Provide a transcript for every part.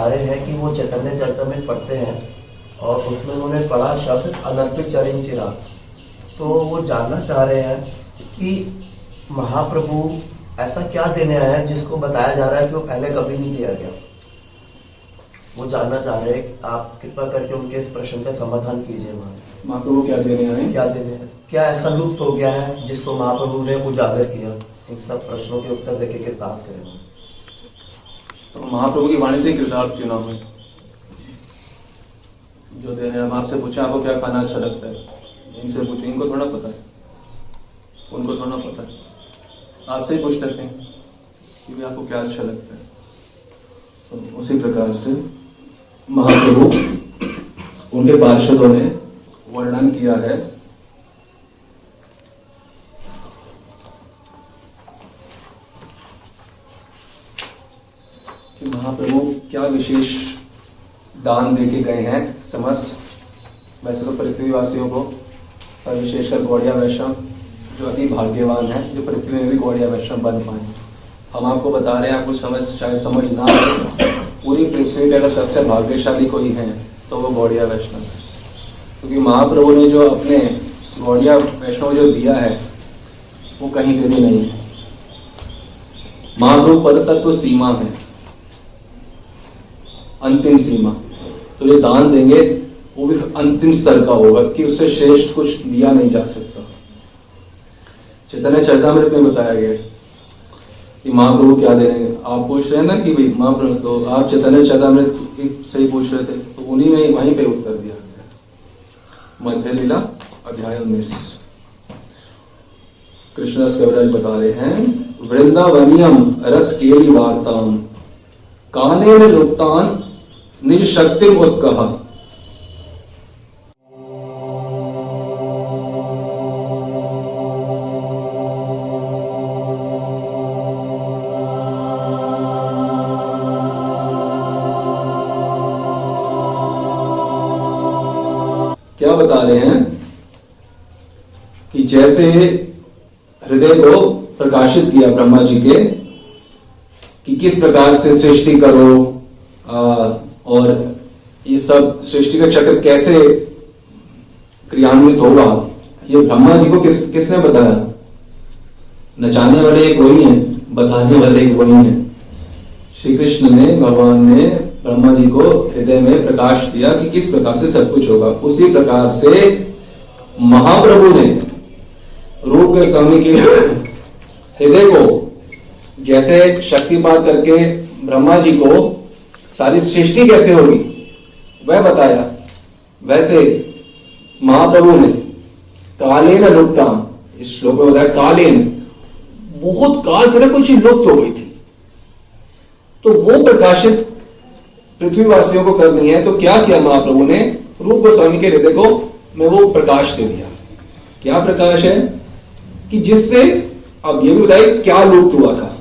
बता रहे हैं कि वो चैतन्य चरितमृत पढ़ते हैं और उसमें उन्होंने पढ़ा शब्द अनर्पित चरण चिरा। तो वो जानना चाह रहे हैं कि महाप्रभु ऐसा क्या देने आया है जिसको बताया जा रहा है कि वो पहले कभी नहीं दिया गया। वो जानना चाह रहे हैं, आप कृपा करके उनके इस प्रश्न का समाधान कीजिए। महाप्रभु क्या देने आए, क्या देने, क्या ऐसा लुप्त हो गया है जिसको महाप्रभु ने उजागर किया। इन सब प्रश्नों के उत्तर देके कृतार्थ करें। तो महाप्रभु की वाणी से कृतार्थ क्यों ना हुए। जो दे रहे हैं, आपसे पूछा आपको क्या खाना अच्छा लगता है, इनसे पूछे, इनको थोड़ा पता है, उनको थोड़ा पता है। आपसे ही पूछ लेते हैं कि भी आपको क्या अच्छा लगता है। तो उसी प्रकार से महाप्रभु उनके पार्षदों ने वर्णन किया है कि महाप्रभु क्या विशेष दान देके गए हैं समस्त, वैसे तो पृथ्वीवासियों को, पर विशेषकर गौड़िया वैष्णव जो अति भाग्यवान है जो पृथ्वी में भी गौड़िया वैष्णव बन पाए। हम आपको बता रहे हैं, आपको शायद समझ ना आए, पूरी पृथ्वी पे अगर सबसे भाग्यशाली कोई है तो वो गौड़िया वैष्णव है। क्योंकि महाप्रभु ने जो अपने गौड़िया वैष्णव जो दिया है वो कहीं पे भी नहीं है। महाप्रभु पद तत्व सीमा है, अंतिम सीमा। तो जो दान देंगे वो भी अंतिम स्तर का होगा कि उससे श्रेष्ठ कुछ दिया नहीं जा सकता। चैतन्य चरितामृत में बताया गया कि महाप्रभु क्या दे रहे हैं। आप पूछ रहे हैं ना कि भाई महाप्रभु, तो आप चैतन्य चरितामृत से ही पूछ रहे थे, तो उन्हीं में वहीं पे उत्तर दिया गया। मध्य लीला अध्याय 19 कृष्णदास कविराज बता रहे हैं, वृंदावनियम रस केली वार्ताम कानेन लुप्तान निज शक्ति उत्कहा। क्या बता रहे हैं कि जैसे हृदय को प्रकाशित किया ब्रह्मा जी के कि किस प्रकार से सृष्टि करो और ये सब सृष्टि का चक्र कैसे क्रियान्वित होगा, ये ब्रह्मा जी को किसने बताया। नचाने वाले एक वही हैं, बताने वाले एक वही हैं। श्री कृष्ण ने, भगवान ने ब्रह्मा जी को हृदय में प्रकाश दिया कि किस प्रकार से सब कुछ होगा। उसी प्रकार से महाप्रभु ने रूप गोस्वामी के हृदय को जैसे शक्तिपात करके ब्रह्मा जी को सारी सृष्टि कैसे होगी वह बताया, वैसे महाप्रभु ने कालेन लुप्ता, इस श्लोक में बताया कालेन, बहुत काल से ना कुछ लुप्त हो गई थी, तो वो प्रकाशित पृथ्वीवासियों को करनी है। तो क्या किया महाप्रभु ने, रूप गोस्वामी के हृदय को में वो प्रकाश दे दिया। क्या प्रकाश है कि जिससे, अब ये भी बताइए क्या लुप्त हुआ था।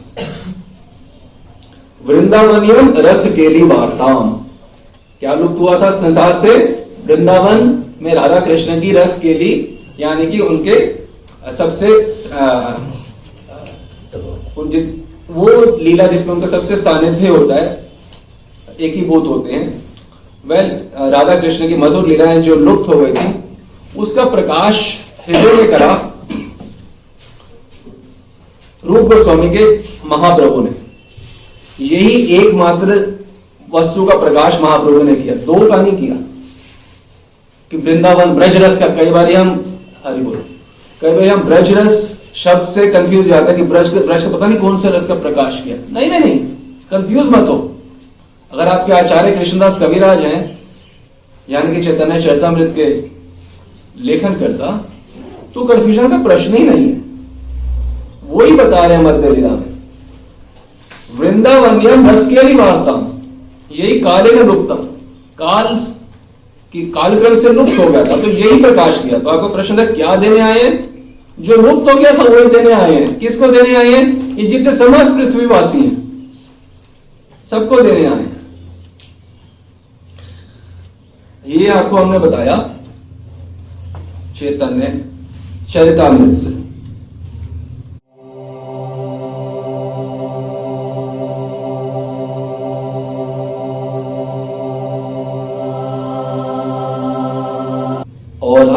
वृंदावनियम रस केली वार्ताम, क्या लुप्त हुआ था संसार से। वृंदावन में राधा कृष्ण की रस केली, यानी कि उनके सबसे वो लीला जिसमें उनका सबसे सानिध्य होता है, एक ही भूत होते हैं, वह राधा कृष्ण की मधुर लीलाएं जो लुप्त हो गई थी, उसका प्रकाश हृदय में करा रूप गोस्वामी के महाप्रभु ने। यही एकमात्र वस्तु का प्रकाश महाप्रभु ने किया, दो का नहीं किया। कि वृंदावन ब्रज रस का, कई बार हम हरि बोल, कई बार हम ब्रज रस शब्द से कंफ्यूज जाता है कि ब्रज का पता नहीं कौन सा रस का प्रकाश किया। नहीं नहीं नहीं, कंफ्यूज मत हो। अगर आपके आचार्य कृष्णदास कविराज हैं, यानी कि चैतन्य चरितामृत के लेखन करता, तो कंफ्यूजन का प्रश्न ही नहीं है। वो ही बता रहे हैं मध्य लीला में, वृंदावनियम रस केली वार्ताम, यही काले न लुप्तम, काल की कालक्रम से लुप्त हो गया था, तो यही प्रकाश किया। तो आपका प्रश्न है क्या देने आए हैं, जो लुप्त हो गया था वही देने आए हैं। किसको देने आए हैं, ये जितने समस्त पृथ्वीवासी हैं सबको देने आए हैं। ये आपको हमने बताया चैतन्य चरितामृत से।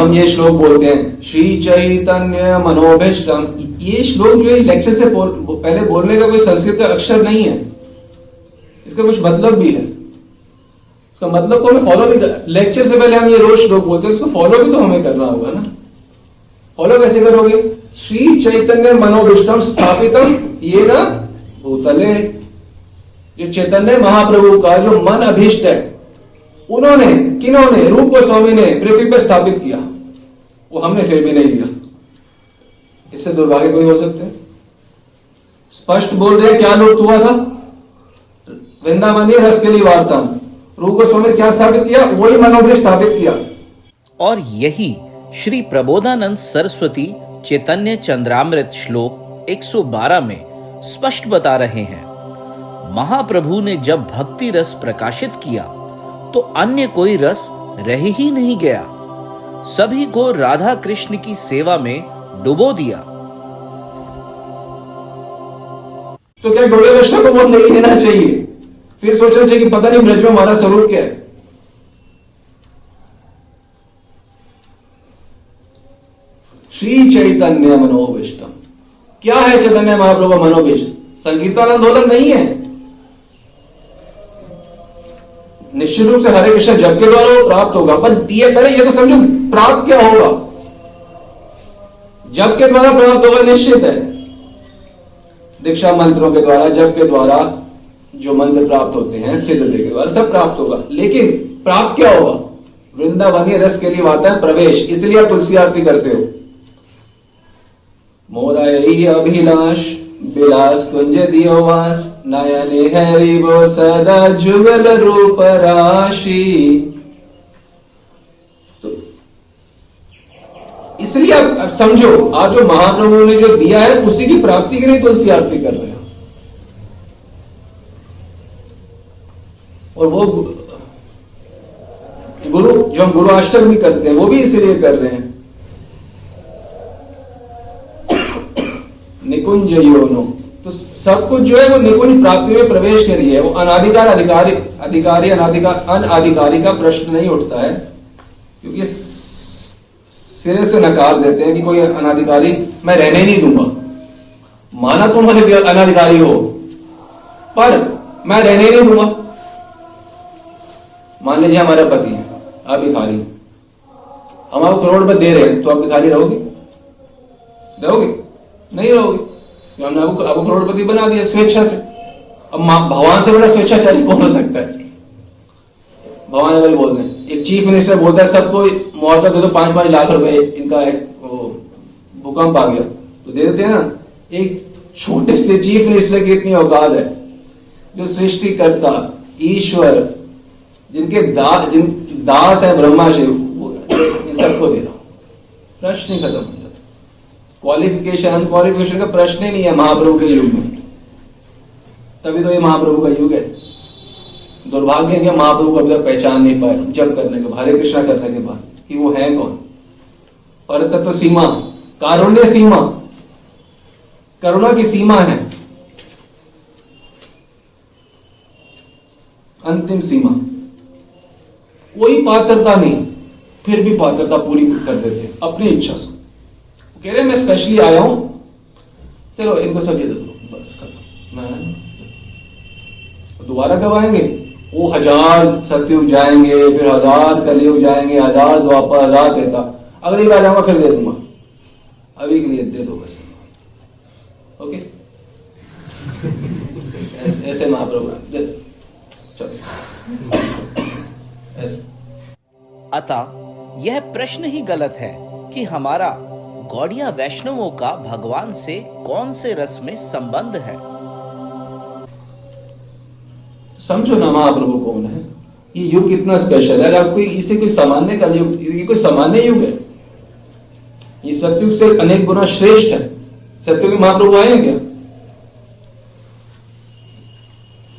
हम ये श्लोक बोलते हैं, श्री चैतन्य मनोभीष्टम, ये श्लोक जो है लेक्चर से पहले बोलने का कोई संस्कृत का अक्षर नहीं है, इसका कुछ मतलब भी है। इसका मतलब को हमें फॉलो भी लेक्चर से पहले हम ये रोज श्लोक बोलते हैं, उसको फॉलो भी तो हमें करना होगा ना। फॉलो कैसे करोगे? श्री चैतन्य मनोभीष्टम स्थापितम ये ना भूतले, जो चैतन्य महाप्रभु का जो मन अभीष्ट है, उन्होंने, किन्होंने? रूप गोस्वामी ने पृथ्वी पर स्थापित किया, वो हमने फिर भी नहीं दिया। इससे दुर्भाग्य कोई हो सकते हैं? स्पष्ट बोल रहे हैं क्या लुप्त हुआ था? वृंदावनी रस के लिए वार्ता, रूप गोस्वामी क्या स्थापित किया? वही मनोभीष्ट स्थापित किया। और यही श्री प्रबोधानंद सरस्वती चैतन्य चंद्रामृत श्लोक 112 में स्पष्ट बता रहे हैं। महाप्रभु ने जब भक्ति रस प्रकाशित किया तो अन्य कोई रस रह ही नहीं गया, सभी को राधा कृष्ण की सेवा में डुबो दिया। तो क्या गौड़े वैष्णव को वो नहीं लेना चाहिए? फिर सोचना चाहिए कि पता नहीं ब्रज में हमारा स्वरूप क्या है। श्री चैतन्य मनोभीष्टम, क्या है चैतन्य महाप्रभु मनोभीष्ट? संकीर्तन आंदोलन नहीं है। निश्चित रूप से हरे कृष्ण जप के द्वारा वो प्राप्त होगा, पर दिए पहले ये तो समझो प्राप्त क्या होगा। जप के द्वारा प्राप्त होगा निश्चित है, दीक्षा मंत्रों के द्वारा, जप के द्वारा जो मंत्र प्राप्त होते हैं, सिद्धि के द्वारा सब प्राप्त होगा। लेकिन प्राप्त क्या होगा? वृंदावनी रस के लिए आता है प्रवेश, इसलिए आप तुलसी आरती करते हो। मोरा यही अभिलाष विलास कुंज दियो वास, नयने हरि वो सदा जुगल रूप राशि। तो इसलिए आप समझो, आज जो महाप्रभु ने जो दिया है उसी की प्राप्ति के लिए तुलसी आरती कर रहे हैं। और वो गुरु जो हम गुरु अष्टक भी करते हैं वो भी इसीलिए कर रहे हैं। निकुंज योनो, तो सब कुछ जो है वो निकुंज प्राप्ति में प्रवेश के लिए है। वो अनाधिकार अधिकारी अनाधिकारी का प्रश्न नहीं उठता है, क्योंकि सिरे से नकार देते हैं कि कोई अनाधिकारी मैं रहने नहीं दूंगा। माना तुम अनाधिकारी हो, पर मैं रहने नहीं दूंगा। मान लीजिए हमारा पति है, आप भिखारी, हम आपको करोड़ रुपए दे रहे हैं, तो आप भिखारी रहोगे? नहीं रहोगे। हमने आपको करोड़पति बना दिया स्वेच्छा से। अब भगवान से बड़ा स्वेच्छाचारी कौन हो सकता है? भगवान अगर बोल रहे हैं, एक चीफ मिनिस्टर बोलता है सबको मुआवजा दे दो 5-5 लाख रुपए, इनका भूकंप आ गया, तो दे देते हैं ना। एक छोटे से चीफ मिनिस्टर की इतनी औकात है, जो सृष्टिकर्ता ईश्वर, जिनके दास है ब्रह्मा शिव, वो इन सबको दे रहा हूं। प्रश्न ही खत्म हो जाता। क्वालिफिकेशन अनक्वालिफिकेशन का प्रश्न ही नहीं है महाप्रभु के युग में। तभी तो ये महाप्रभु का युग है। दुर्भाग्य है कि महाप्रभु को अभी तक पहचान नहीं पाए जब करने के बाद, हरे कृष्णा करने के बाद, कि वो है कौन। पर तत्व सीमा, कारुण्य सीमा, करुणा की सीमा है, अंतिम सीमा। कोई पात्रता नहीं, फिर भी पात्रता पूरी कर देते अपनी इच्छा से। कह रहे मैं स्पेशली आया हूं, चलो इनको सब ये दे दो, बस खत्म। मैं दोबारा कब आएंगे? वो 1000 सतयुग जाएंगे, फिर 1000 कलयुग जाएंगे, 1000 द्वापर, 1000 त्रेता, अगली बार जाऊंगा फिर दे दूंगा। अभी के लिए दे दो बस। ओके ऐसे महाप्रभु दे दो, चलो ऐसे। अतः यह प्रश्न ही गलत है कि हमारा गौड़िया वैष्णवों का भगवान से कौन से रस में संबंध है। समझो ना महाप्रभु कौन है, ये युग कितना स्पेशल है। अगर कोई इसे कोई सामान्य का युग, ये कोई सामान्य युग है, ये सतयुग से अनेक गुना श्रेष्ठ है। सतयुग में महाप्रभु आए हैं क्या?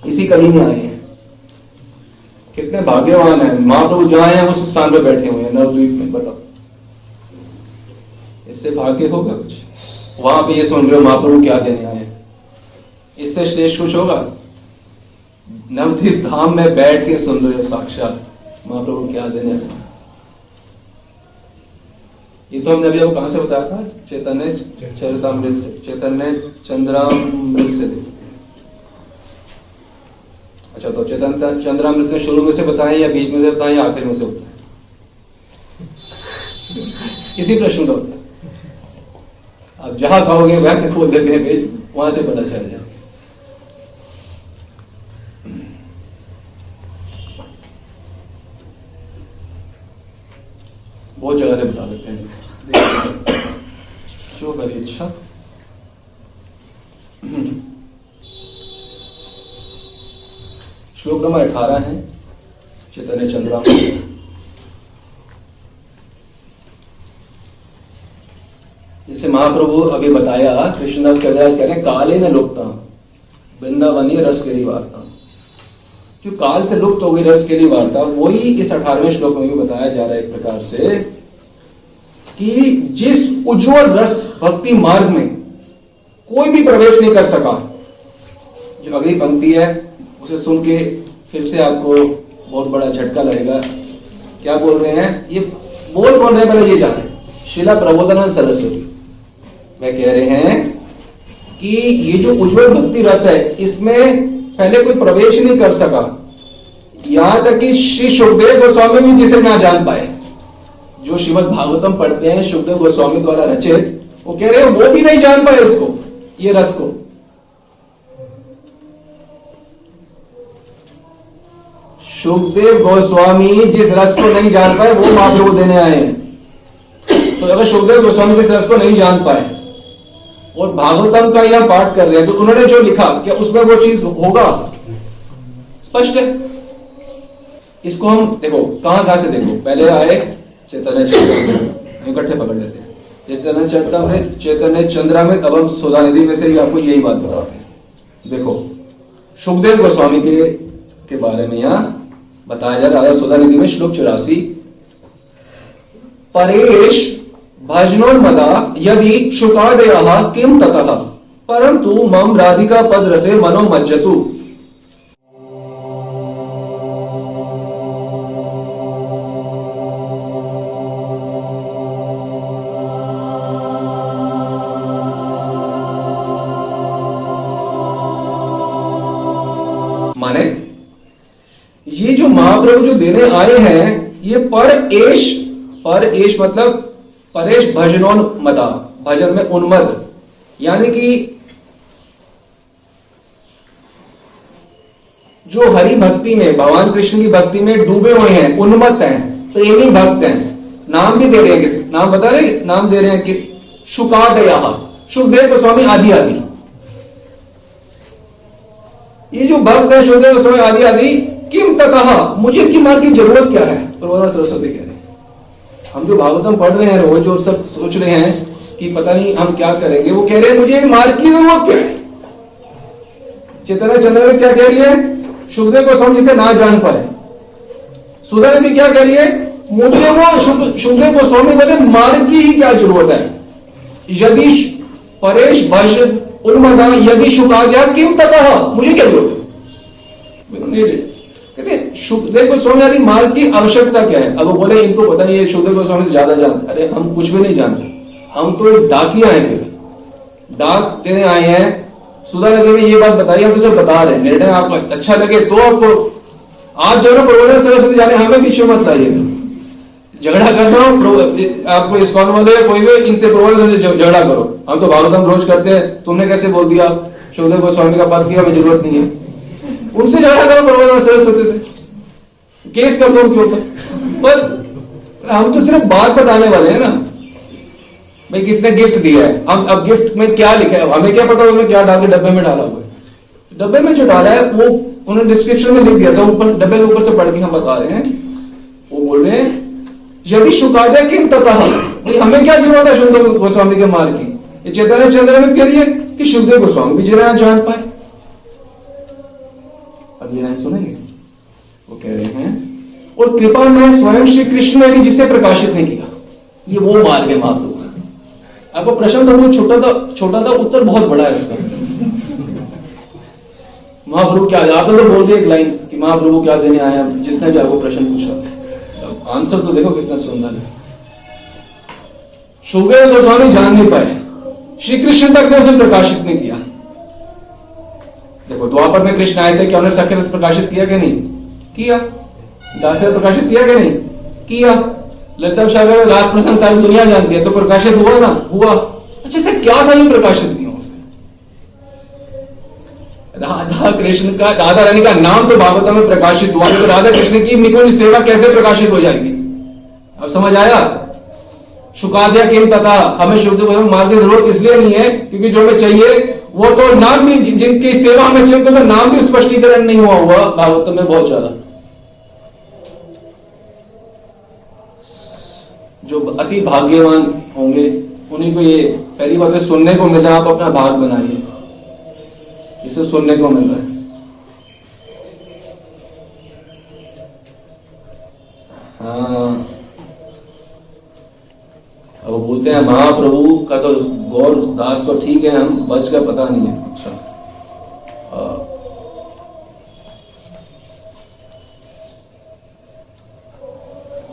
इसी कली में आए हैं। कितने भाग्यवान है महाप्रभु, जहां हैं उस स्थान पर बैठे हुए हैं नवद्वीप में। बताओ इससे भाग्य होगा कुछ? वहां पे ये सुन रहे हो महाप्रभु क्या देने आए हैं, इससे श्रेष्ठ कुछ होगा? नवद्वीप धाम में बैठ के सुन रहे हो साक्षात महाप्रभु क्या देने आए। ये तो हमने अभी आपको कहां से बताया था? चैतन्य चरितामृत से, चैतन्य चंद्रामृत से। अच्छा, तो चैतन्य चंद्रामृत ने शुरू में से बताएं या बीच में से बताएं या आखिर में से बताएं? इसी प्रश्न का होता है। आप जहां कहोगे वैसे खोल देते हैं पेज, वहां से पता चल जाए। बहुत जगह से बता देते हैं, जो करी इच्छा। श्लोक नंबर 18 है चैतन्य चंद्रामृत। जैसे महाप्रभु अभी बताया, कृष्णदास कविराज कह रहे हैं, काले न लुप्ता वृंदावनी रस केली वार्ता। जो काल से लुप्त हो गई रस केली वार्ता, वही इस 18वें श्लोक में भी बताया जा रहा है एक प्रकार से, कि जिस उज्जवल रस भक्ति मार्ग में कोई भी प्रवेश नहीं कर सका। जो अगली पंक्ति है उसे सुन के फिर से आपको बहुत बड़ा झटका लगेगा। क्या बोल रहे हैं? ये बोल कौन रहे हैं पहले ये जाने। श्रीला प्रबोधानंद सरस्वती वे कह रहे हैं कि ये जो उज्जवल भक्ति रस है, इसमें पहले कोई प्रवेश नहीं कर सका। यहां तक कि श्री सुखदेव गोस्वामी भी जिसे ना जान पाए। जो श्रीमद् भागवतम पढ़ते हैं सुखदेव गोस्वामी द्वारा रचित, वो कह रहे हैं वो भी नहीं जान पाए इसको, ये रस को। सुखदेव गोस्वामी जिस रस को नहीं जान पाए वो महाप्रभु देने आए हैं। तो अगर सुखदेव गोस्वामी जिस रस को नहीं जान पाए और भागवतम का यह पाठ कर रहे हैं, तो उन्होंने जो लिखा क्या उसमें वो चीज होगा? स्पष्ट है। इसको हम देखो कहां से देखो। पहले आए चैतन्य चंद्रामृत, इकट्ठे पकड़ लेते हैं। चैतन्य चरितामृत, चैतन्य चंद्रामृत, अब हम सुधानिधि में से आपको यही बात बताते हैं। देखो सुखदेव गोस्वामी के बारे में यहां बताया जा रहा है सुधानिधि में, श्लोक 84। परेश भजनोन्मदा यदि शुकादयः किम ततः परंतु मम राधिका पद रसे मनो मज्जतु। माने ये जो महाप्रभु जो देने आए हैं, ये पर एश मतलब परेश भजनोन्मदा, भजन में उन्मद, यानी कि जो हरि भक्ति में, भगवान कृष्ण की भक्ति में डूबे हुए हैं, उन्मत्त हैं, प्रेमी भक्त हैं। नाम भी दे रहे हैं, किसी नाम बता रहे, नाम दे रहे हैं कि शुकादयः, सुखदेव गोस्वामी आदि आदि। ये जो भक्त है सुखदेव गोस्वामी आदि आदि, किम ततः, मुझे इनकी मार की जरूरत क्या है? प्रबोधानंद सरस्वती कह रहे हैं। हम जो भागवतम पढ़ रहे हैं रोज, जो सब सोच रहे हैं कि पता नहीं हम क्या करेंगे, वो कह रहे हैं मुझे मार की जरूरत क्या है? चैतन्य चंद्रामृत क्या कह रही है? सुखदेव गोस्वामी जिसे ना जान पाए। सुधानिधि क्या कह रही है? मुझे वो सुखदेव गोस्वामी वाले मार्ग की ही क्या जरूरत है? यदि परेश भज उन्मदा यदि शुकादया किम ततः, मुझे क्या जरूरत है? कहते सुखदेव गोस्वामी आदि मार्ग की आवश्यकता क्या है? अब वो बोले इनको पता नहीं है, सुखदेव गोस्वामी से ज्यादा जानते। अरे हम कुछ भी नहीं जानते, हम तो एक डाकिया हैं, डाक देने आए हैं। सुधानिधि ने ये बात बताई, हम तो सब बता रहे हैं। निर्णय आपको अच्छा लगे तो आपको, आप जो प्रबोधानंद सरस्वती जाने, हमें पीछे मत लाइएगा। झगड़ा करना हो आपको इस्कॉन वाले कोई भी, इनसे प्रबोधानंद से झगड़ा करो। हम तो भागवतम रोज करते हैं, तुमने कैसे बोल दिया सुखदेव गोस्वामी का पद की हमें जरूरत नहीं है? उनसे झगड़ा करो प्रबोधानंद सरस्वती से, केस कर दो उनके ऊपर। पर हम तो सिर्फ बात बताने वाले हैं ना भाई, किसने गिफ्ट दिया है, हम अब गिफ्ट में क्या लिखा है, हमें क्या पता उसमें क्या डाल के डब्बे में डाला हुआ है। डब्बे में जो डाला है वो उन्होंने डिस्क्रिप्शन में लिख दिया था, ऊपर डब्बे के ऊपर से पढ़ के हम बता रहे हैं। वो बोल रहे हैं यदि शुकादया किम ततः, हमें क्या जरूरत है सुखदेव गोस्वामी के माल की? ये चैतन्य चंद्रामृत कह रही है कि सुखदेव गोस्वामी भी जरा जान पाए। अगली लाइन सुनेंगे, वो कह रहे हैं और कृपा में स्वयं श्री कृष्ण ने जिसे प्रकाशित नहीं किया, ये वो मार्ग है महाप्रभु। आपको प्रश्न तो बहुत छोटा था, उत्तर बहुत बड़ा है इसका। महाप्रभु क्या, आपने तो बोल दिया एक लाइन कि महाप्रभु क्या देने आया, जिसने भी आपको प्रश्न पूछा। आंसर तो देखो कितना सुंदर है। शुकदेव गोस्वामी जान नहीं पाए, श्री कृष्ण तक ने उसे प्रकाशित नहीं किया। देखो द्वापर में कृष्ण आए थे, क्या उन्होंने सख्य रस प्रकाशित किया कि नहीं किया? दास प्रकाशित किया कि नहीं किया? ललिता सागर में रास प्रसंग सारी दुनिया जानती है, तो प्रकाशित हुआ ना? हुआ। अच्छा से क्या था जो प्रकाशित नहीं हुआ? राधा कृष्ण का, राधा रानी का नाम तो भागवत में प्रकाशित हुआ, तो राधा कृष्ण की निकुंज सेवा कैसे प्रकाशित हो जाएगी? अब समझ आया? शुकाद्या किम तथा, हमें शुद्ध मार्ग की जरूरत इसलिए नहीं है क्योंकि जो हमें चाहिए वो तो नाम भी, जिनकी सेवा हमें चाहिए तो नाम भी स्पष्टीकरण नहीं हुआ भागवत में बहुत ज्यादा। जो अति भाग्यवान होंगे उन्हीं को ये पहली बात है सुनने को मिल रहा है। आप अपना भाग बनाइए, इसे सुनने को मिल रहा है। हाँ, अब वो बोलते हैं महाप्रभु का तो गौर दास तो ठीक है, हम बच का पता नहीं है। अच्छा,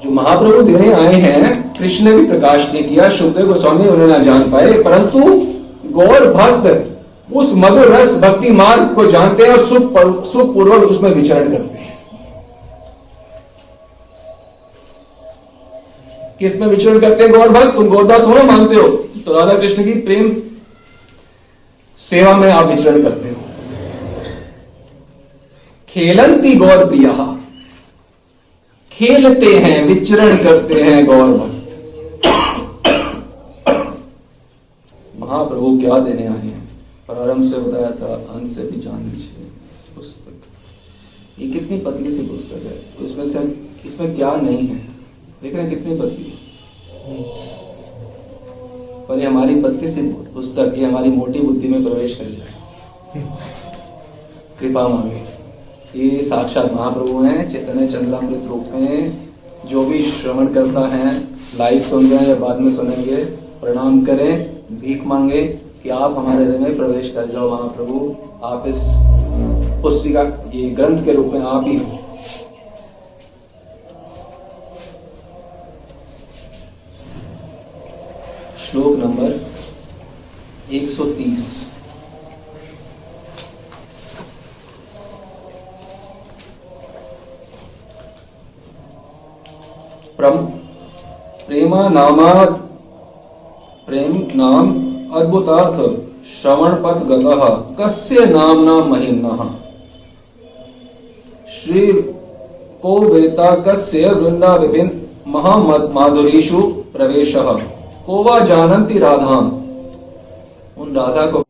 जो महाप्रभु देने आए हैं कृष्ण ने भी प्रकाश नहीं किया, शुकदेव गोस्वामी उन्हें ना जान पाए, परंतु गौर भक्त उस मधुर रस भक्ति मार्ग को जानते हैं और सुखपूर्वक उसमें विचरण करते हैं। किस में विचरण करते हैं गौर भक्त? तुम गौरदास होना मानते हो तो राधा कृष्ण की प्रेम सेवा में आप विचरण करते हो। खेलंती गौर प्रिया, खेलते हैं विचरण करते हैं गौर भक्त। महाप्रभु क्या देने आए हैं? प्रारंभ से बताया था, अंत से भी जान लीजिए। पुस्तक ये कितनी पतली सी पुस्तक है, तो इसमें क्या नहीं है? देख रहे हैं कितनी पतली है, पर ये हमारी पतली सी पुस्तक ये हमारी मोटी बुद्धि में प्रवेश कर जाए, कृपा मांगे। ये साक्षात महाप्रभु हैं, चैतन्य चंद्रामृत रूप में। जो भी श्रवण करता है, लाइव सुन रहे हैं या बाद में सुनेंगे, प्रणाम करें, भीख मांगे कि आप हमारे हृदय में प्रवेश कर जाओ महाप्रभु। आप इस पुस्तिका, ये ग्रंथ के रूप में आप ही हो। श्लोक नंबर 130। प्रेम नाम अद्भुतार्थ श्रवण पथ गतः कस्य नामना महिम्नः श्री को वेता कस्य वृंदा विभिन्न महामाधुरीषु प्रवेशः को वा जानन्ति राधाम। उन राधा को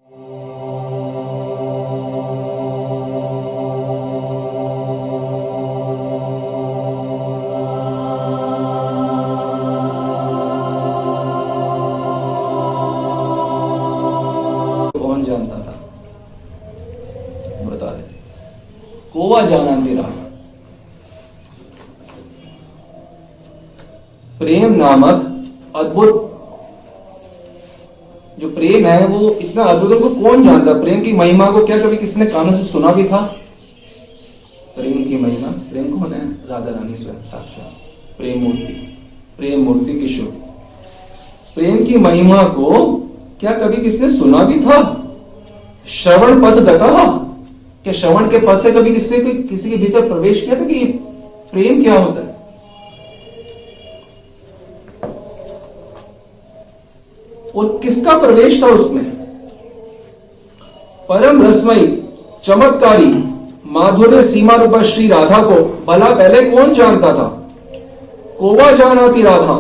कौन जानता था? बता दे। को वा जानन्ति राधा। प्रेम नामक अद्भुत जो प्रेम है वो इतना अद्भुत, उनको कौन जानता? प्रेम की महिमा को क्या कभी किसी ने कानों से सुना भी था? प्रेम की महिमा, प्रेम कौन है? राधा रानी स्वयं साक्षात प्रेम मूर्ति किशोर। प्रेम की महिमा को क्या कभी किसने सुना भी था? श्रवण पथ गता, क्या श्रवण के पद से कभी किसी के भीतर प्रवेश किया था कि प्रेम क्या होता है? और किसका प्रवेश था उसमें? परम रसमयी चमत्कारी माधुर्य सीमा रूपा श्री राधा को भला पहले कौन जानता था? कोवा जानाति राधा।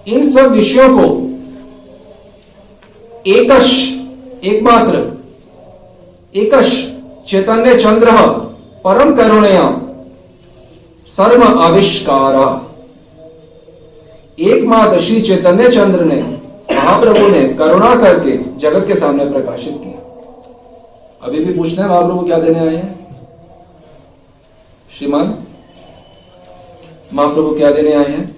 इन सब विषयों को एकश चैतन्य चंद्र परम करुणया सर्व आविष्कारा। एकमात्र श्री चैतन्य चंद्र ने, महाप्रभु ने करुणा करके जगत के सामने प्रकाशित किया। अभी भी पूछना है महाप्रभु क्या देने आए हैं? श्रीमान महाप्रभु क्या देने आए हैं?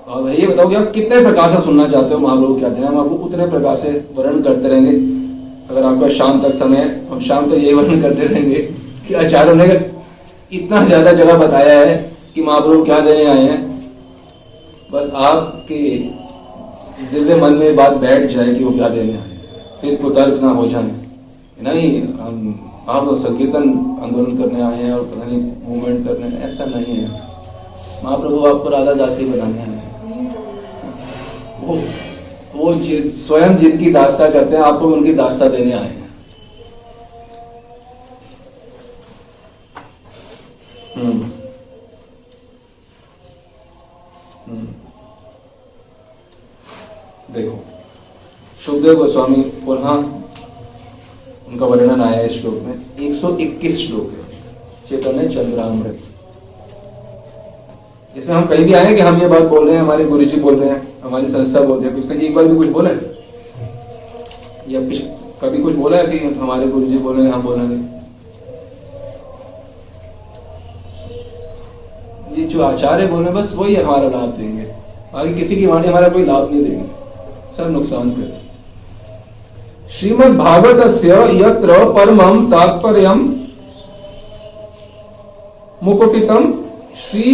और ये बताओ कि आप कितने प्रकार से सुनना चाहते हो महाप्रभु क्या देना, हम आपको उतने प्रकार से वर्णन करते रहेंगे। अगर आपका शाम तक समय है, हम शाम तक यही वर्णन करते रहेंगे कि आचार्यों ने इतना ज्यादा जगह बताया है कि महाप्रभु क्या देने आए हैं। बस आपके दिल में मन में बात बैठ जाए कि वो क्या देने आए हैं, फिर कुतर्क ना हो जाए, नहीं आप तो संकीर्तन आंदोलन करने आए हैं और पता नहीं मूवमेंट करने, ऐसा नहीं है। महाप्रभु आपको राधा दासी बनाने आए हैं। वो स्वयं जिनकी दास्ता करते हैं, आपको उनकी दास्ता देने आए हैं। देखो शुभदेव गोस्वामी पुनः उनका वर्णन आया इस श्लोक में। 121 श्लोक है चैतन्य चंद्रामृत। इसमें हम कहीं भी आए कि हम ये बात बोल रहे हैं, हमारे गुरुजी बोल रहे हैं, हमारी संस्था बोल रही है, इसमें एक बार भी कुछ बोला है या कभी कुछ बोला है कि हमारे गुरुजी बोल रहे हैं हम बोलेंगे? ये जो आचार्य बोल रहे हैं बस वही हमारा लाभ देंगे, बाकी किसी की वाणी हमारा कोई लाभ नहीं देंगे, सब नुकसान करें। श्रीमद् भागवतस्य यत्र परमं तात्पर्यं मुकुटितं श्री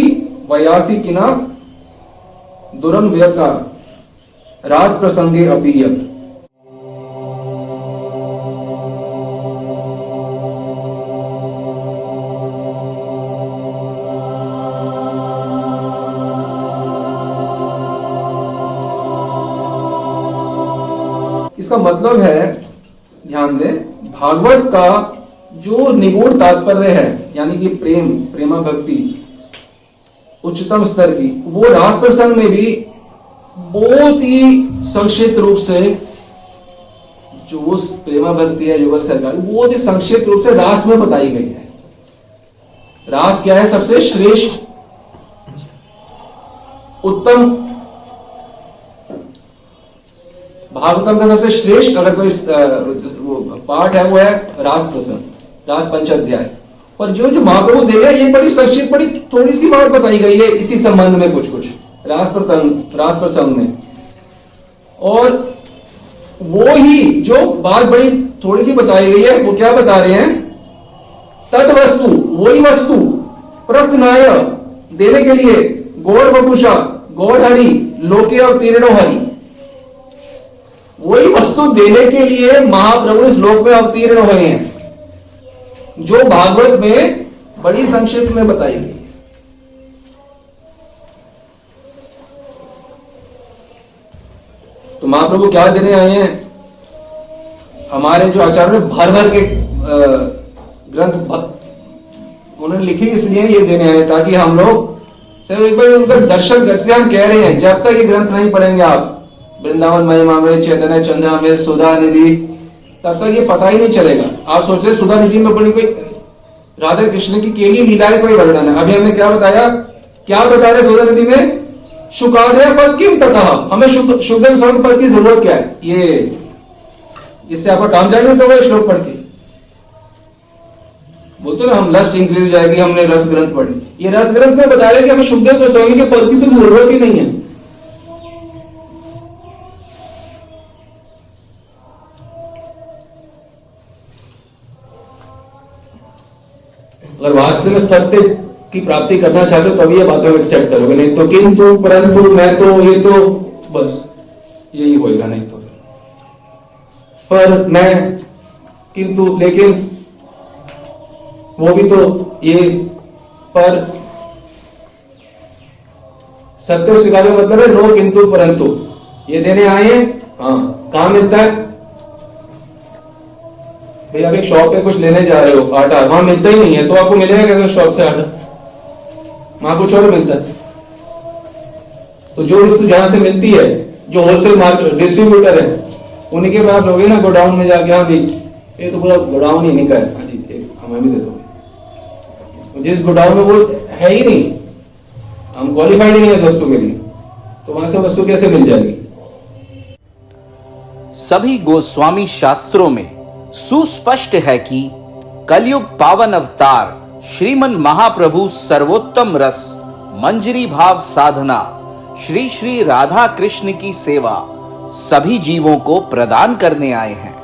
वयासिकिना दुरन्वयता रास प्रसंगे अपि यत्। इसका मतलब है, ध्यान दें, भागवत का जो निगूढ़ तात्पर्य है, यानी कि प्रेमा भक्ति उच्चतम स्तर की, वो रास प्रसंग में भी बहुत ही संक्षिप्त रूप से, जो प्रेमा भक्ति है युगल सरकार, वो जो संक्षिप्त रूप से रास में बताई गई है। रास क्या है? सबसे श्रेष्ठ उत्तम, भागवतम का सबसे श्रेष्ठ अगर कोई पाठ है वो है रास प्रसंग, रास पंचाध्याय। पर जो महाप्रभु दे रहे हैं ये बड़ी संक्षिप्त, बड़ी थोड़ी सी बात बताई गई है इसी संबंध में, कुछ रास प्रसंग में। और वो ही जो बात बड़ी थोड़ी सी बताई गई है, वो क्या बता रहे हैं? तद वस्तु, वही वस्तु, प्रत्नाय देने के लिए, गौर वपुषा, गौर हरि, लोके अवतीर्णो हरि, वही वस्तु देने के लिए महाप्रभु इस लोक में अवतीर्ण हुए हैं, जो भागवत में बड़ी संक्षिप्त में बताई गई है। तो महाप्रभु क्या देने आए हैं? हमारे जो आचार्य ने भर भर के ग्रंथ उन्होंने लिखे, इसलिए ये देने आए ताकि हम लोग सिर्फ एक बार उनका दर्शन कर। इसलिए हम कह रहे हैं जब तक ये ग्रंथ नहीं पढ़ेंगे आप, वृंदावन महिमामृत, चैतन्य चंद्रामृत, सुधा निधि, तब तक ये पता ही नहीं चलेगा। आप सोच रहे सुधा निधि में बड़ी कोई राधा कृष्ण की केली लीलाएं कोई वर्णन है। अभी हमने क्या बताया, क्या बता रहे सुधा निधि में? शुकादय पद किम तथा, हमें शुद्धम स्वर्ग पद की जरूरत क्या है? ये इससे आपका काम जाने तो होगा श्लोक पढ़ के। बोलते ना हम लस्ट इंक्रीज हो जाएगी, हमने रस ग्रंथ पढ़ी। ये रस ग्रंथ में बताया कि हमें शुद्धदेव गोस्वामी के पद की तो जरूरत ही नहीं है। अगर वास्तव में सत्य की प्राप्ति करना चाहते हो तभी ये बातों को एक्सेप्ट करोगे, नहीं तो किंतु परंतु मैं तो ये तो बस यही होएगा। नहीं तो पर मैं किंतु लेकिन वो भी तो ये, पर सत्य स्वीकार का मतलब है नो किंतु परंतु। ये देने आए हैं, हाँ, कहां मिलता है भाई? आप एक शॉप पे कुछ लेने जा रहे हो, आटा वहां मिलता ही नहीं है, तो आपको मिलेगा क्या शॉप से आटा? वहां कुछ और मिलता है। तो जो वस्तु जहां से मिलती है, जो होलसेल मार्केट डिस्ट्रीब्यूटर है, उन्हीं के बाद लोगे ना गोडाउन में जाके, हाँ भाई ये तो पूरा गोडाउन ही नहीं का है, हाँ जी एक हमें भी दे दो। जिस गोडाउन में वो है ही नहीं, हम क्वालिफाइड ही नहीं है इस वस्तु के लिए, तो वहां से वस्तु कैसे मिल जाएगी? सभी गोस्वामी शास्त्रों में सुस्पष्ट है कि कलयुग पावन अवतार श्रीमन महाप्रभु सर्वोत्तम रस मंजरी भाव साधना श्री श्री राधा कृष्ण की सेवा सभी जीवों को प्रदान करने आए हैं।